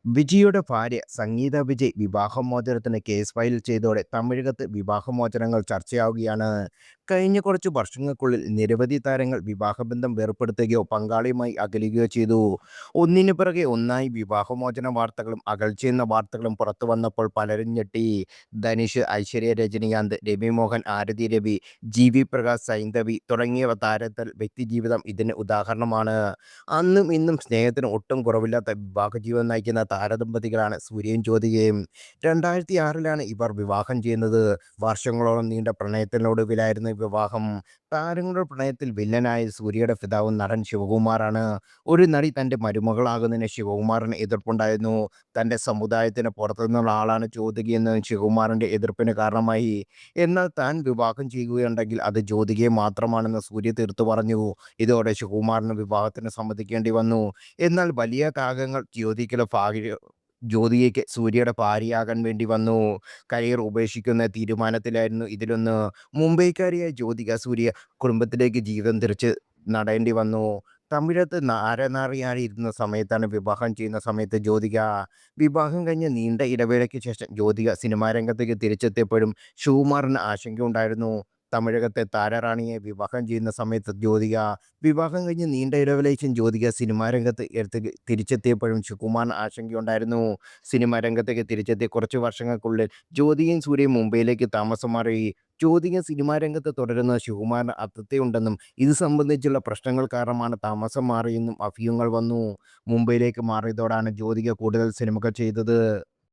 വിജയിയുടെ ഭാര്യ സംഗീത Vijay വിവാഹമോചനത്തിന് case file ചെയ്തോടെ തമിഴകത്ത് വിവാഹമോചനങ്ങൾ ചർച്ചയാവുകയാണ്. കഴിഞ്ഞ കുറച്ച് വർഷങ്ങൾക്കുള്ളിൽ നിരവധി താരങ്ങൾ വിവാഹബന്ധം വേർപ്പെടുത്തുകയോ പങ്കാളിയുമായി അകലുകയോ ചെയ്തു. ഒന്നിനു പിറകെ ഒന്നായി വിവാഹമോചന വാർത്തകളും അകൽച്ചെന്ന വാർത്തകളും പുറത്തു വന്നപ്പോൾ പലരും ഞെട്ടി. ധനുഷ്, ഐശ്വര്യ, രജനികാന്ത്, രവി മോഹൻ, ആരതി രവി, ജി വി പ്രകാശ്, സൈന്ധവി തുടങ്ങിയ താരത്തിൽ വ്യക്തിജീവിതം ഇതിന് ഉദാഹരണമാണ്. അന്നും ഇന്നും സ്നേഹത്തിന് ഒട്ടും കുറവില്ലാത്ത വിവാഹജീവിതം നയിക്കുന്ന താരദമ്പതികളാണ് സൂര്യയും ജ്യോതികയും. 2006-ലാണ് ഇവർ വിവാഹം ചെയ്യുന്നത്. വർഷങ്ങളോളം നീണ്ട പ്രണയത്തിനൊടുവിലായിരുന്നു വിവാഹം. താരങ്ങളുടെ പ്രണയത്തിൽ വില്ലനായ സൂര്യയുടെ പിതാവ് നടൻ ശിവകുമാറാണ്. ഒരു നടി തൻ്റെ മരുമകളാകുന്നതിന് ശിവകുമാറിന് എതിർപ്പുണ്ടായിരുന്നു. തൻ്റെ സമുദായത്തിന് പുറത്തുനിന്നുള്ള ആളാണ് ജ്യോതികയെന്ന് ശിവകുമാറിൻ്റെ എതിർപ്പിന് കാരണമായി. എന്നാൽ താൻ വിവാഹം ചെയ്യുകയുണ്ടെങ്കിൽ അത് ജ്യോതികയെ മാത്രമാണെന്ന് സൂര്യ തീർത്തു പറഞ്ഞു. ഇതോടെ ശിവകുമാറിന് വിവാഹത്തിന് സമ്മതിക്കേണ്ടി വന്നു. എന്നാൽ വലിയ ത്യാഗങ്ങൾ ജ്യോതികയ്ക്ക് സൂര്യയുടെ ഭാര്യയാകാൻ വേണ്ടി വന്നു. കരിയർ ഉപേക്ഷിക്കുന്ന തീരുമാനത്തിലായിരുന്നു ഇതിലൊന്ന്. മുംബൈക്കാരിയായ ജ്യോതിക സൂര്യ കുടുംബത്തിലേക്ക് ജീവിതം തിരിച്ച് നടേണ്ടി വന്നു. തമിഴകത്ത് നാരനാറിയായിരുന്ന സമയത്താണ് വിവാഹം ചെയ്യുന്ന സമയത്ത് വിവാഹം കഴിഞ്ഞ് നീണ്ട ഇടവേളയ്ക്ക് ശേഷം ജ്യോതിക സിനിമാ രംഗത്തേക്ക് തിരിച്ചെത്തിയപ്പോഴും ശിവകുമാറിന് ആശങ്കയുണ്ടായിരുന്നു. തമിഴകത്തെ താരറാണിയെ വിവാഹം ചെയ്യുന്ന സമയത്ത് വിവാഹം കഴിഞ്ഞ് നീണ്ട ഇടവേളയ്ക്കും ജ്യോതിക സിനിമാ രംഗത്ത് തിരിച്ചെത്തിയപ്പോഴും ശിവകുമാറിന് ആശങ്കയുണ്ടായിരുന്നു. സിനിമാ രംഗത്തേക്ക് തിരിച്ചെത്തിയ കുറച്ച് വർഷങ്ങൾക്കുള്ളിൽ ജ്യോതികയും സൂര്യയും മുംബൈയിലേക്ക് താമസം മാറി. ജ്യോതിക സിനിമാ രംഗത്ത് തുടരുന്ന ശിവകുമാറിന് അതൃപ്തിയുണ്ടെന്നും ഇത് സംബന്ധിച്ചുള്ള പ്രശ്നങ്ങൾ കാരണമാണ് താമസം മാറിയെന്നും അഭ്യൂഹങ്ങൾ വന്നു. മുംബൈയിലേക്ക് മാറിയതോടാണ് ജ്യോതിക കൂടുതൽ സിനിമകൾ ചെയ്തത്.